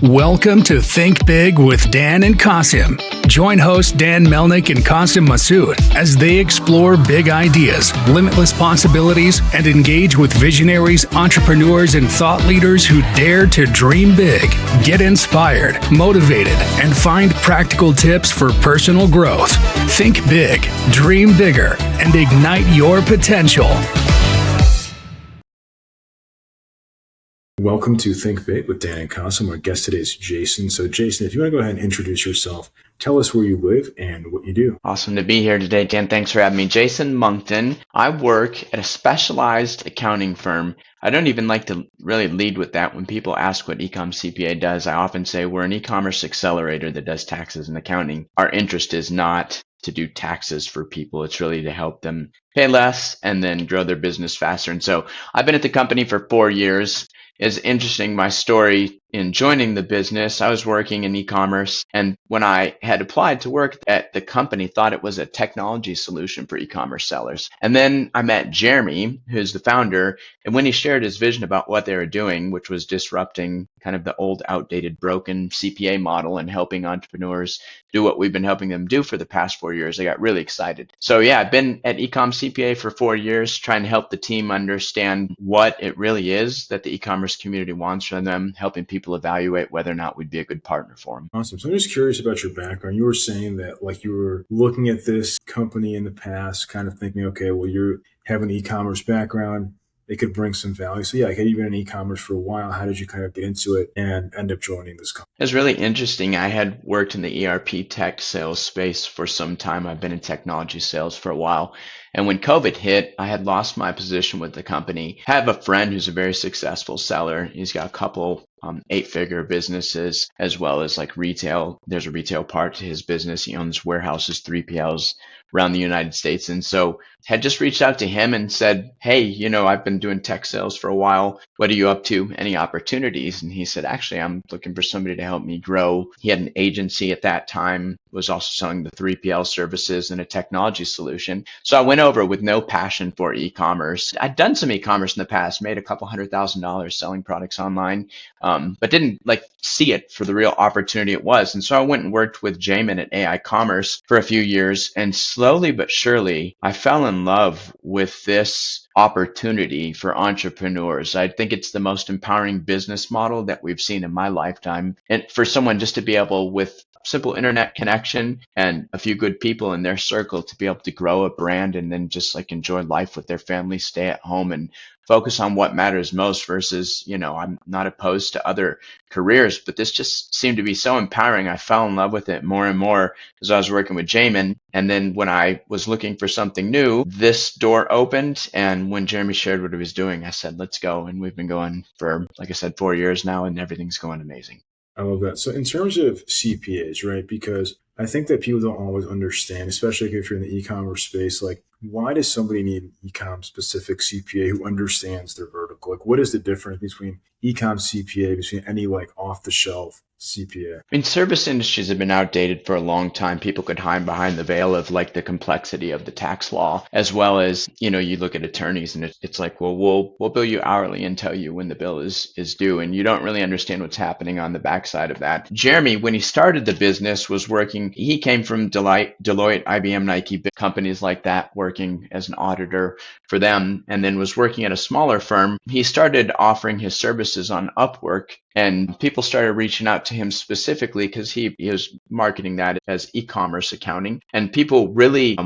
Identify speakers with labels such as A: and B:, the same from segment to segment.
A: Welcome to Think Big with Dan and Qasim. Join hosts Dan Melnick and Qasim Masood as they explore big ideas, limitless possibilities, and engage with visionaries, entrepreneurs, and thought leaders who dare to dream big, get inspired, motivated, and find practical tips for personal growth. Think big, dream bigger, and ignite your potential.
B: Welcome to Think Big with Dan and Qasim. Our guest today is Jason. So Jason, if you want to go ahead and introduce yourself, tell us where you live and what you do.
C: Awesome to be here today, Dan. Thanks for having me. Jason Munckton. I work at a specialized accounting firm. I don't even like to really lead with that. When people ask what EcomCPA does, I often say we're an e-commerce accelerator that does taxes and accounting. Our interest is not to do taxes for people. It's really to help them pay less and then grow their business faster. And so I've been at the company for 4 years. It's interesting, my story in joining the business. I was working in e-commerce, and when I had applied to work at the company, thought it was a technology solution for e-commerce sellers. And then I met Jeremy, who's the founder, and when he shared his vision about what they were doing, which was disrupting kind of the old, outdated, broken CPA model and helping entrepreneurs do what we've been helping them do for the past 4 years, I got really excited. So yeah, I've been at EcomCPA for 4 years, trying to help the team understand what it really is that the e-commerce community wants from them, helping people evaluate whether or not we'd be a good partner for them.
B: Awesome. So I'm just curious about your background. You were saying that like you were looking at this company in the past, kind of thinking, okay, well, you have an e-commerce background. It could bring some value. So yeah, had you been in e-commerce for a while? How did you kind of get into it and end up joining this company?
C: It was really interesting. I had worked in the ERP tech sales space for some time. I've been in technology sales for a while. And when COVID hit, I had lost my position with the company. I have a friend who's a very successful seller. He's got a couple 8-figure businesses as well as like retail. There's a retail part to his business. He owns warehouses, 3PLs around the United States. And so had just reached out to him and said, hey, I've been doing tech sales for a while. What are you up to? Any opportunities? And he said, actually, I'm looking for somebody to help me grow. He had an agency at that time, was also selling the 3PL services and a technology solution. So I went over with no passion for e-commerce. I'd done some e-commerce in the past, made a couple $100,000 selling products online, but didn't see it for the real opportunity it was. And so I went and worked with Jamin at AI Commerce for a few years, and slowly but surely, I fell in love with this opportunity for entrepreneurs. I think it's the most empowering business model that we've seen in my lifetime. And for someone just to be able, with simple internet connection and a few good people in their circle, to be able to grow a brand and then just enjoy life with their family, stay at home and focus on what matters most versus, I'm not opposed to other careers, but this just seemed to be so empowering. I fell in love with it more and more as I was working with Jamin. And then when I was looking for something new, this door opened. And when Jeremy shared what he was doing, I said, let's go. And we've been going for, like I said, 4 years now, and everything's going amazing.
B: I love that. So in terms of CPAs, right, because I think that people don't always understand, especially if you're in the e-commerce space, why does somebody need an e-com specific CPA who understands their vertical? What is the difference between e-com CPA, between any off the shelf CPA?
C: Service industries have been outdated for a long time. People could hide behind the veil of the complexity of the tax law, as well as, you look at attorneys and it's well, we'll bill you hourly and tell you when the bill is due. And you don't really understand what's happening on the backside of that. Jeremy, when he started the business, was working, he came from Deloitte, IBM, Nike, big companies like that, working as an auditor for them, and then was working at a smaller firm. He started offering his services on Upwork, and people started reaching out to him specifically because he was marketing that as e-commerce accounting. And people really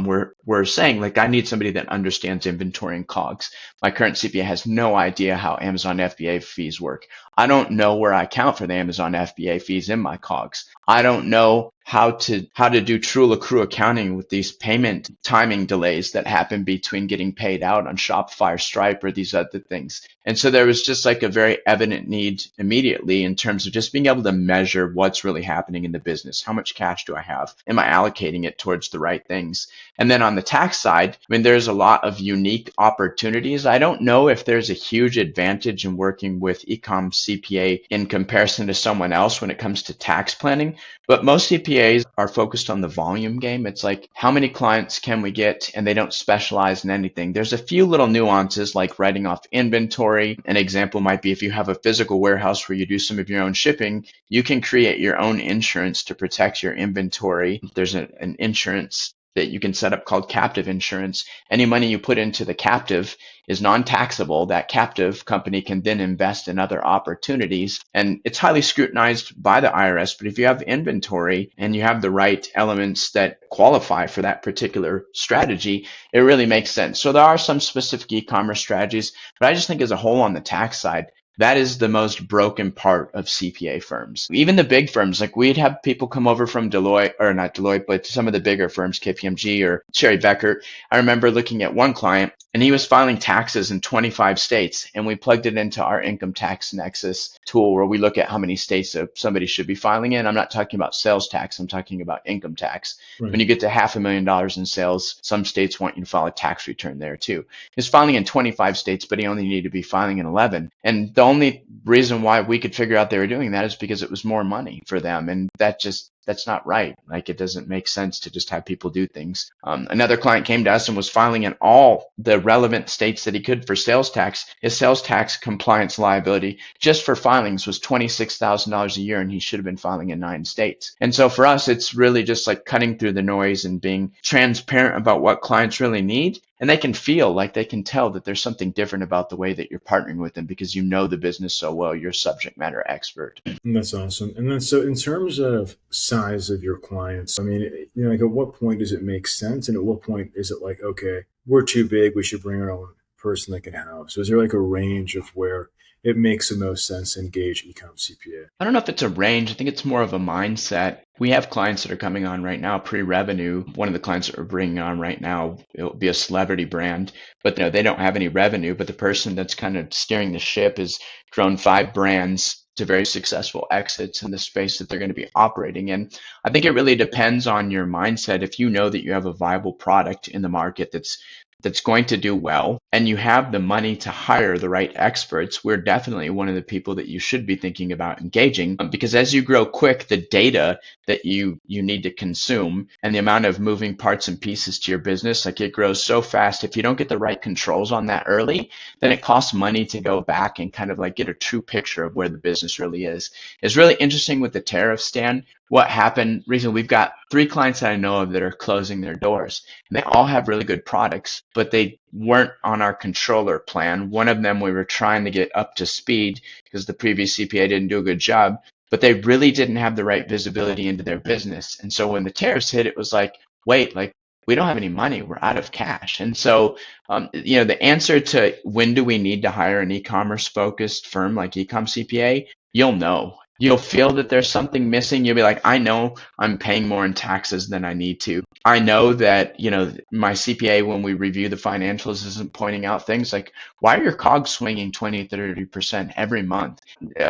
C: were saying, I need somebody that understands inventory and COGS. My current CPA has no idea how Amazon FBA fees work. I don't know where I account for the Amazon FBA fees in my COGS. I don't know how to do true accrue accounting with these payment timing delays that happen between getting paid out on Shopify or Stripe or these other things. And so there was just a very evident need immediately in terms of just being able to measure what's really happening in the business. How much cash do I have? Am I allocating it towards the right things? And then on the tax side, there's a lot of unique opportunities. I don't know if there's a huge advantage in working with EcomCPA in comparison to someone else when it comes to tax planning, but most CPAs CPAs are focused on the volume game. It's like, how many clients can we get? And they don't specialize in anything. There's a few little nuances like writing off inventory. An example might be if you have a physical warehouse where you do some of your own shipping, you can create your own insurance to protect your inventory. There's an insurance that you can set up called captive insurance. Any money you put into the captive is non-taxable. That captive company can then invest in other opportunities. And it's highly scrutinized by the IRS. But if you have inventory and you have the right elements that qualify for that particular strategy, it really makes sense. So there are some specific e-commerce strategies, but I just think as a whole on the tax side, that is the most broken part of CPA firms. Even the big firms, like we'd have people come over from Deloitte, or not Deloitte, but some of the bigger firms, KPMG or Cherry Becker. I remember looking at one client and he was filing taxes in 25 states, and we plugged it into our income tax nexus tool where we look at how many states somebody should be filing in. I'm not talking about sales tax, I'm talking about income tax.
B: Right.
C: When you get to $500,000 in sales, some states want you to file a tax return there too. He's filing in 25 states, but he only needed to be filing in 11. And the only reason why we could figure out they were doing that is because it was more money for them. And that's not right. Like, it doesn't make sense to just have people do things. Another client came to us and was filing in all the relevant states that he could for sales tax. His sales tax compliance liability just for filings was $26,000 a year, and he should have been filing in 9 states. And so for us, it's really just like cutting through the noise and being transparent about what clients really need. And they can feel like they can tell that there's something different about the way that you're partnering with them because you know the business so well. You're a subject matter expert.
B: That's awesome. And then, so in terms of size of your clients, I mean, like at what point does it make sense? And at what point is it like, okay, we're too big, we should bring our own person that can help? So is there like a range of where it makes the most sense to engage EcomCPA?
C: I don't know if it's a range. I think it's more of a mindset. We have clients that are coming on right now, pre-revenue. One of the clients that we're bringing on right now, it'll be a celebrity brand, but they don't have any revenue. But the person that's kind of steering the ship has grown 5 brands to very successful exits in the space that they're going to be operating in. I think it really depends on your mindset. If you know that you have a viable product in the market that's going to do well, and you have the money to hire the right experts, we're definitely one of the people that you should be thinking about engaging. Because as you grow quick, the data that you need to consume and the amount of moving parts and pieces to your business, like it grows so fast. If you don't get the right controls on that early, then it costs money to go back and kind of like get a true picture of where the business really is. It's really interesting with the tariffs, Dan. What happened recently, we've got 3 clients that I know of that are closing their doors. And they all have really good products, but they weren't on our controller plan. One of them we were trying to get up to speed because the previous CPA didn't do a good job, but they really didn't have the right visibility into their business. And so when the tariffs hit, it was like, wait, like we don't have any money, we're out of cash. And so, the answer to when do we need to hire an e-commerce focused firm like EcomCPA, you'll know. You'll feel that there's something missing. You'll be like, I know I'm paying more in taxes than I need to. I know that, my CPA, when we review the financials, isn't pointing out things like, why are your COGS swinging 20, 30% every month?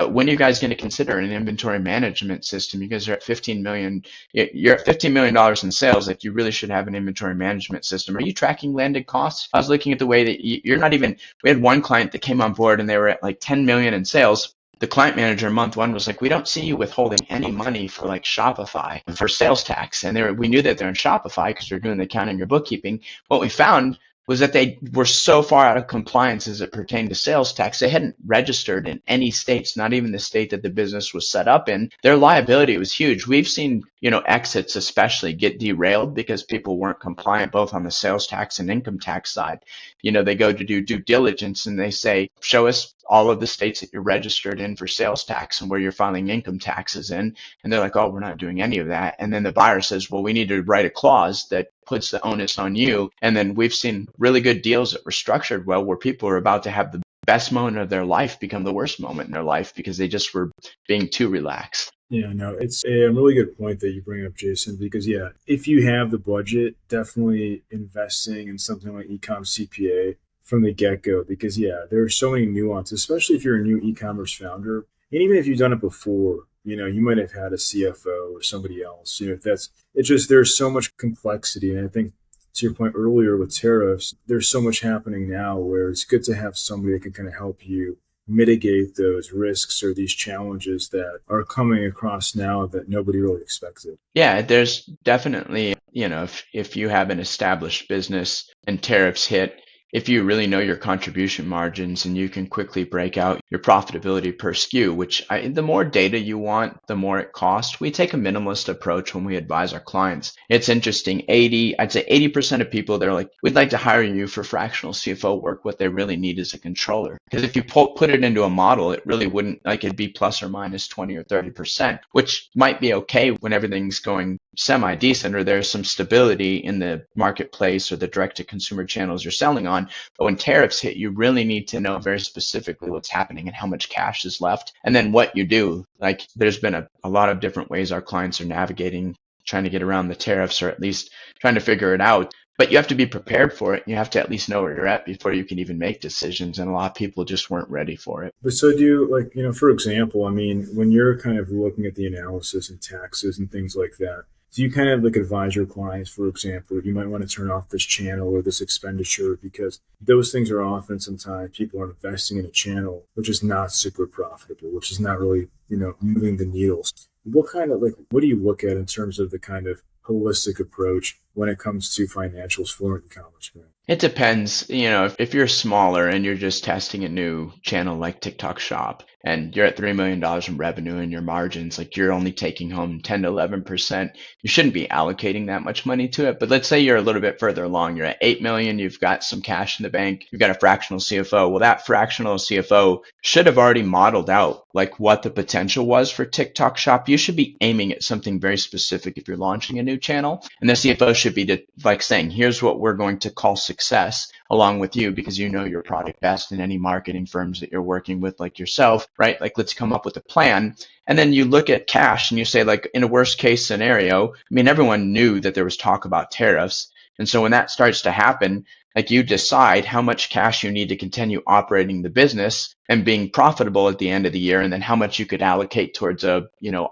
C: When are you guys going to consider an inventory management system? You guys are at $15 million. You're at $15 million in sales. Like, you really should have an inventory management system. Are you tracking landed costs? I was looking at the way that you're not even, we had one client that came on board and they were at like 10 million in sales. The client manager month 1 was like, we don't see you withholding any money for like Shopify for sales tax. And we knew that they're in Shopify because they're doing the accounting or bookkeeping. What we found was that they were so far out of compliance as it pertained to sales tax. They hadn't registered in any states, not even the state that the business was set up in. Their liability was huge. We've seen, exits especially get derailed because people weren't compliant both on the sales tax and income tax side. They go to do due diligence and they say, show us all of the states that you're registered in for sales tax and where you're filing income taxes in. And they're like, oh, we're not doing any of that. And then the buyer says, well, we need to write a clause that puts the onus on you. And then we've seen really good deals that were structured well, where people are about to have the best moment of their life become the worst moment in their life because they just were being too relaxed.
B: Yeah, no, it's a really good point that you bring up, Jason, because if you have the budget, definitely investing in something like EcomCPA from the get-go, because there are so many nuances, especially if you're a new e-commerce founder. And even if you've done it before, you might have had a CFO or somebody else. There's so much complexity. And I think to your point earlier with tariffs, there's so much happening now where it's good to have somebody that can kind of help you mitigate those risks or these challenges that are coming across now that nobody really expected?
C: Yeah, there's definitely, if you have an established business and tariffs hit, if you really know your contribution margins and you can quickly break out your profitability per SKU, the more data you want, the more it costs. We take a minimalist approach when we advise our clients. It's interesting. I'd say 80% of people, they're like, we'd like to hire you for fractional CFO work. What they really need is a controller. Because if you put it into a model, it really wouldn't, like it'd be plus or minus 20 or 30%, which might be okay when everything's going semi-decent or there's some stability in the marketplace or the direct-to-consumer channels you're selling on. But when tariffs hit, you really need to know very specifically what's happening and how much cash is left, and then what you do. Like there's been a lot of different ways our clients are navigating, trying to get around the tariffs or at least trying to figure it out. But you have to be prepared for it. You have to at least know where you're at before you can even make decisions. And a lot of people just weren't ready for it.
B: But so do you, for example, I mean, when you're kind of looking at the analysis and taxes and things like that, do you kind of advise your clients, for example, you might want to turn off this channel or this expenditure because those things are often sometimes people are investing in a channel which is not super profitable, which is not really, moving the needles. What kind of what do you look at in terms of the kind of holistic approach when it comes to financials for an e-commerce brand?
C: It depends. If you're smaller and you're just testing a new channel like TikTok Shop and you're at $3 million in revenue and your margins, like you're only taking home 10 to 11%, you shouldn't be allocating that much money to it. But let's say you're a little bit further along. You're at 8 million, you've got some cash in the bank, you've got a fractional CFO. Well, that fractional CFO should have already modeled out like what the potential was for TikTok Shop. You should be aiming at something very specific if you're launching a new channel. And the CFO should be saying, here's what we're going to call success along with you because you know your product best, and any marketing firms that you're working with like yourself, right? Like let's come up with a plan. And then you look at cash and you say, like, in a worst case scenario, I mean, everyone knew that there was talk about tariffs. And so when that starts to happen, like you decide how much cash you need to continue operating the business and being profitable at the end of the year, and then how much you could allocate towards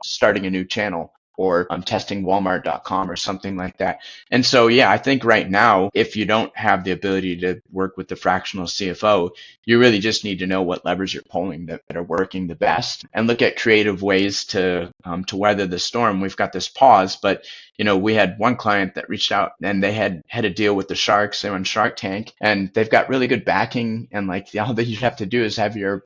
C: starting a new channel or testing Walmart.com or something like that. And so, yeah, I think right now, if you don't have the ability to work with the fractional CFO, you really just need to know what levers you're pulling that are working the best and look at creative ways to weather the storm. We've got this pause, but we had one client that reached out and they had a deal with the sharks. They were on Shark Tank and they've got really good backing. And like all that you have to do is have your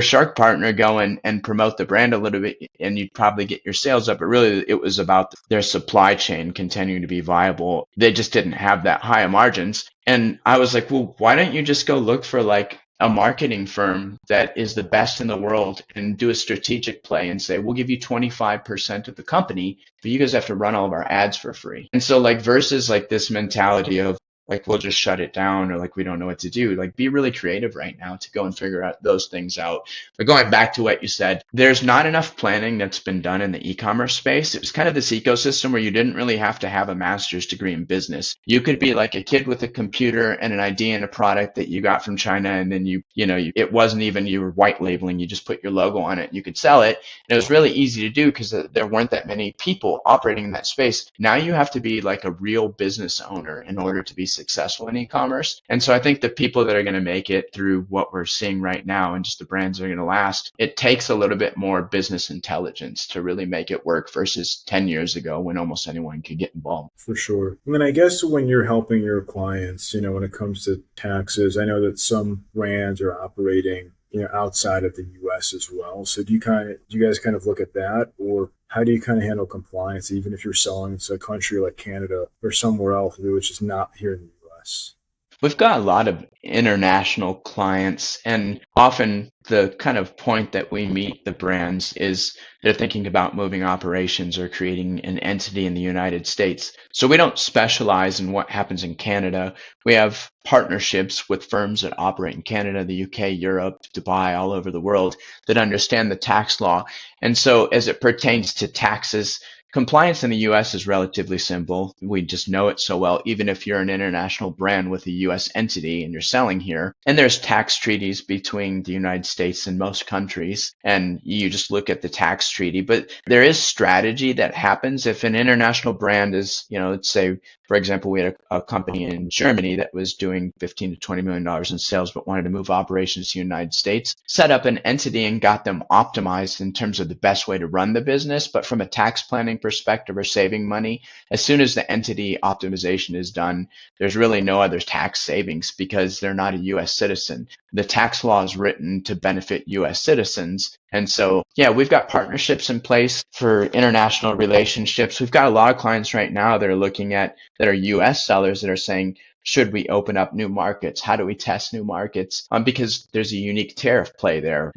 C: shark partner go and promote the brand a little bit, and you'd probably get your sales up. But really, it was about their supply chain continuing to be viable. They just didn't have that high of margins. And I was like, well, why don't you just go look for like a marketing firm that is the best in the world and do a strategic play and say, we'll give you 25% of the company, but you guys have to run all of our ads for free. And so like versus like this mentality of like, we'll just shut it down or like, we don't know what to do. Like be really creative right now to go and figure out those things out. But going back to what you said, there's not enough planning that's been done in the e-commerce space. It was kind of this ecosystem where you didn't really have to have a master's degree in business. You could be like a kid with a computer and an idea and a product that you got from China. And then it wasn't even, you were white labeling, you just put your logo on it and you could sell it. And it was really easy to do because there weren't that many people operating in that space. Now you have to be like a real business owner in order to be successful in e-commerce. And so I think the people that are going to make it through what we're seeing right now and just the brands that are going to last, it takes a little bit more business intelligence to really make it work versus 10 years ago when almost anyone could get involved.
B: For sure. And then I guess when you're helping your clients, when it comes to taxes, I know that some brands are operating outside of the US as well. So do you guys kind of look at that, or how do you kind of handle compliance, even if you're selling to a country like Canada or somewhere else, which is not here in the US?
C: We've got a lot of international clients, and often the kind of point that we meet the brands is they're thinking about moving operations or creating an entity in the United States. So we don't specialize in what happens in Canada. We have partnerships with firms that operate in Canada, the UK, Europe, Dubai, all over the world that understand the tax law. And so as it pertains to taxes, compliance in the US is relatively simple. We just know it so well, even if you're an international brand with a US entity and you're selling here. And there's tax treaties between the United States and most countries, and you just look at the tax treaty. But there is strategy that happens if an international brand is, let's say, for example, we had a company in Germany that was doing $15 to $20 million in sales, but wanted to move operations to the United States, set up an entity and got them optimized in terms of the best way to run the business. But from a tax planning perspective or saving money, as soon as the entity optimization is done, there's really no other tax savings because they're not a U.S. citizen. The tax law is written to benefit U.S. citizens. And so, yeah, we've got partnerships in place for international relationships. We've got a lot of clients right now that are looking at that are U.S. sellers that are saying, should we open up new markets? How do we test new markets? Because there's a unique tariff play there.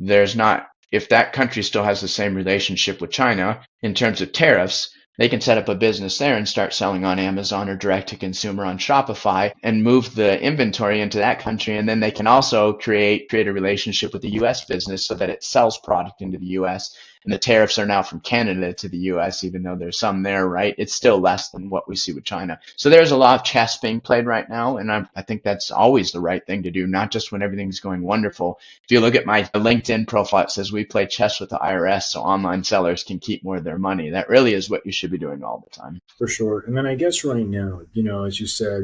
C: If that country still has the same relationship with China in terms of tariffs, they can set up a business there and start selling on Amazon or direct to consumer on Shopify and move the inventory into that country. And then they can also create a relationship with the US business so that it sells product into the US. And the tariffs are now from Canada to the US, even though there's some there, right? It's still less than what we see with China. So there's a lot of chess being played right now. And I think that's always the right thing to do, not just when everything's going wonderful. If you look at my LinkedIn profile, it says we play chess with the IRS so online sellers can keep more of their money. That really is what you should be doing all the time.
B: For sure. And then I guess right now, as you said,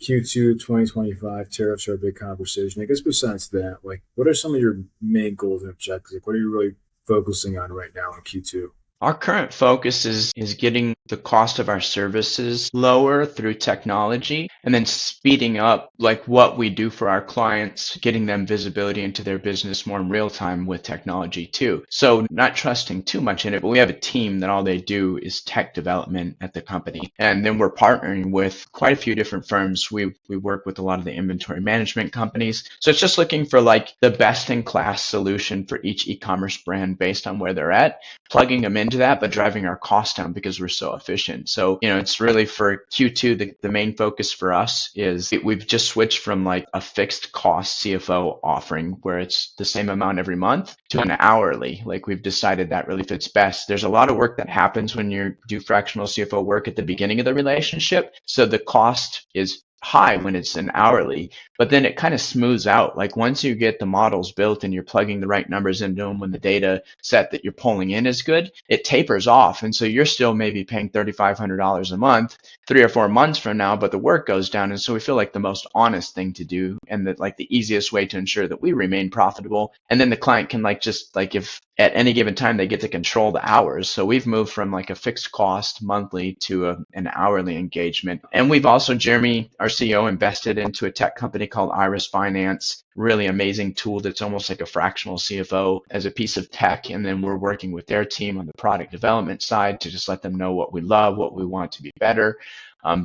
B: Q2 2025 tariffs are a big conversation. I guess besides that, what are some of your main goals and objectives? What are you really focusing on right now in Q2?
C: Our current focus is getting the cost of our services lower through technology and then speeding up what we do for our clients, getting them visibility into their business more in real time with technology too. So not trusting too much in it, but we have a team that all they do is tech development at the company. And then we're partnering with quite a few different firms. We work with a lot of the inventory management companies. So it's just looking for the best in class solution for each e-commerce brand based on where they're at, plugging them into that, but driving our costs down because we're so efficient. So, it's really for Q2, the main focus for us is we've just switched from a fixed cost CFO offering where it's the same amount every month to an hourly. We've decided that really fits best. There's a lot of work that happens when you do fractional CFO work at the beginning of the relationship. So the cost is high when it's an hourly, but then it kind of smooths out. Once you get the models built and you're plugging the right numbers into them when the data set that you're pulling in is good, it tapers off. And so you're still maybe paying $3,500 a month 3 or 4 months from now, but the work goes down. And so we feel like the most honest thing to do and the easiest way to ensure that we remain profitable. And then the client can if at any given time they get to control the hours. So we've moved from a fixed cost monthly to an hourly engagement. And we've also, Jeremy, our CEO, invested into a tech company called Iris Finance, really amazing tool that's almost like a fractional CFO as a piece of tech. And then we're working with their team on the product development side to just let them know what we love, what we want to be better.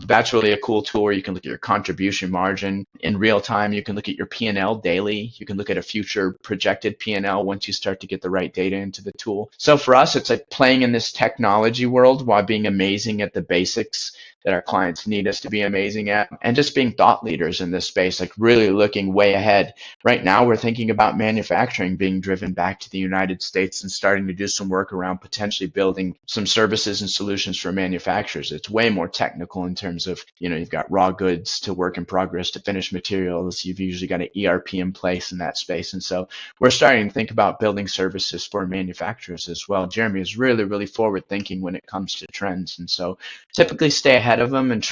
C: That's really a cool tool where you can look at your contribution margin in real time. You can look at your P&L daily. You can look at a future projected P&L once you start to get the right data into the tool. So for us, it's playing in this technology world while being amazing at the basics that our clients need us to be amazing at, and just being thought leaders in this space, really looking way ahead. Right now, we're thinking about manufacturing being driven back to the United States and starting to do some work around potentially building some services and solutions for manufacturers. It's way more technical in terms of, you've got raw goods to work in progress to finished materials. You've usually got an ERP in place in that space. And so we're starting to think about building services for manufacturers as well. Jeremy is really, really forward thinking when it comes to trends. And so typically stay ahead of them and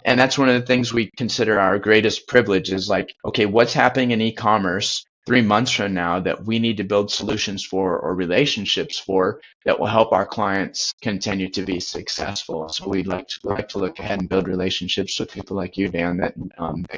C: and that's one of the things we consider our greatest privilege is okay, what's happening in e-commerce 3 months from now that we need to build solutions for or relationships for that will help our clients continue to be successful. So we'd like to look ahead and build relationships with people like you, Dan, that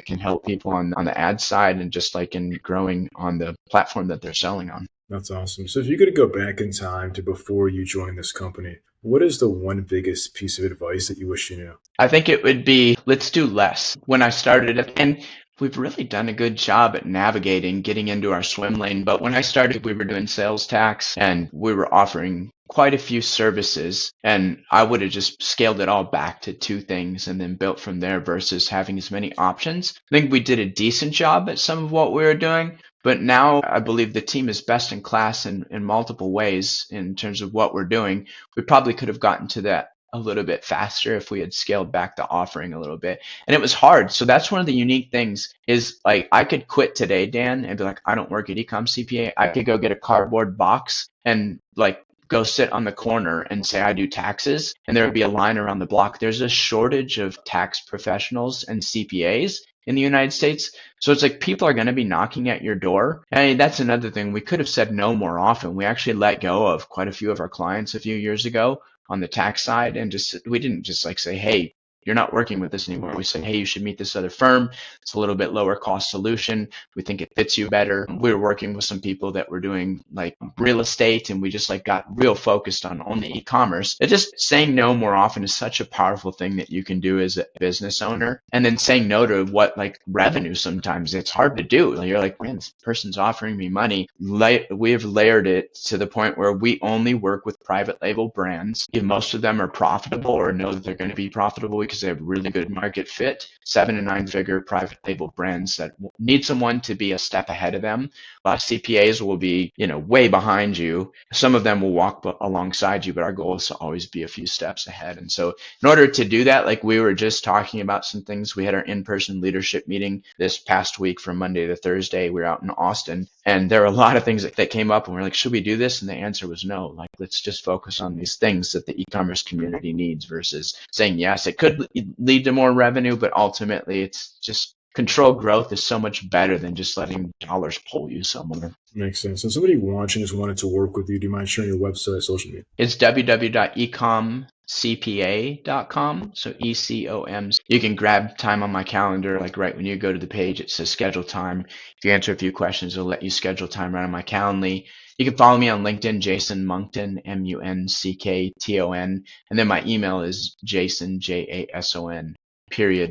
C: can help people on the ad side and just in growing on the platform that they're selling on.
B: That's awesome. So if you could go back in time to before you joined this company, what is the one biggest piece of advice that you wish you knew?
C: I think it would be, let's do less. When I started, and we've really done a good job at navigating, getting into our swim lane. But when I started, we were doing sales tax and we were offering quite a few services, and I would have just scaled it all back to 2 things and then built from there versus having as many options. I think we did a decent job at some of what we were doing, but now I believe the team is best in class in multiple ways in terms of what we're doing. We probably could have gotten to that a little bit faster if we had scaled back the offering a little bit. And it was hard. So that's one of the unique things is like I could quit today, Dan, and be like, I don't work at EcomCPA. I could go get a cardboard box and like go sit on the corner and say I do taxes, and there would be a line around the block. There's a shortage of tax professionals and CPAs in the United States. So it's like people are going to be knocking at your door. And that's another thing. We could have said no more often. We actually let go of quite a few of our clients a few years ago on the tax side, and we didn't just like say, hey, you're not working with us anymore. We said, hey, you should meet this other firm. It's a little bit lower cost solution. We think it fits you better. We were working with some people that were doing like real estate, and we just like got real focused on only e-commerce. It just saying no more often is such a powerful thing that you can do as a business owner. And then saying no to what like revenue, sometimes it's hard to do. You're like, man, this person's offering me money. We have layered it to the point where we only work with private label brands. If most of them are profitable or know that they're going to be profitable because they have really good market fit, 7 and 9 figure private label brands that need someone to be a step ahead of them. A lot of CPAs will be, way behind you. Some of them will walk alongside you, but our goal is to always be a few steps ahead. And so in order to do that, like we were just talking about some things, we had our in-person leadership meeting this past week from Monday to Thursday. We were out in Austin, and there were a lot of things that came up, and we're like, should we do this? And the answer was no. Like, let's just focus on these things that the e-commerce community needs versus saying yes. It could lead to more revenue, but ultimately it's just controlled growth is so much better than just letting dollars pull you somewhere.
B: Makes sense. So somebody watching just wanted to work with you. Do you mind sharing your website, social media?
C: It's www.ecomcpa.com. So ECOM. You can grab time on my calendar, like right when you go to the page, it says schedule time. If you answer a few questions, it'll let you schedule time right on my Calendly. You can follow me on LinkedIn, Jason Munckton, Munkton. And then my email is Jason, JASON,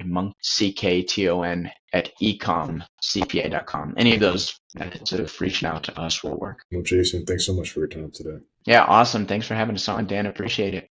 C: Monk, CKTON at ecomcpa.com. Any of those methods of reaching out to us will work.
B: Well, Jason, thanks so much for your time today.
C: Yeah, awesome. Thanks for having us on, Dan. Appreciate it.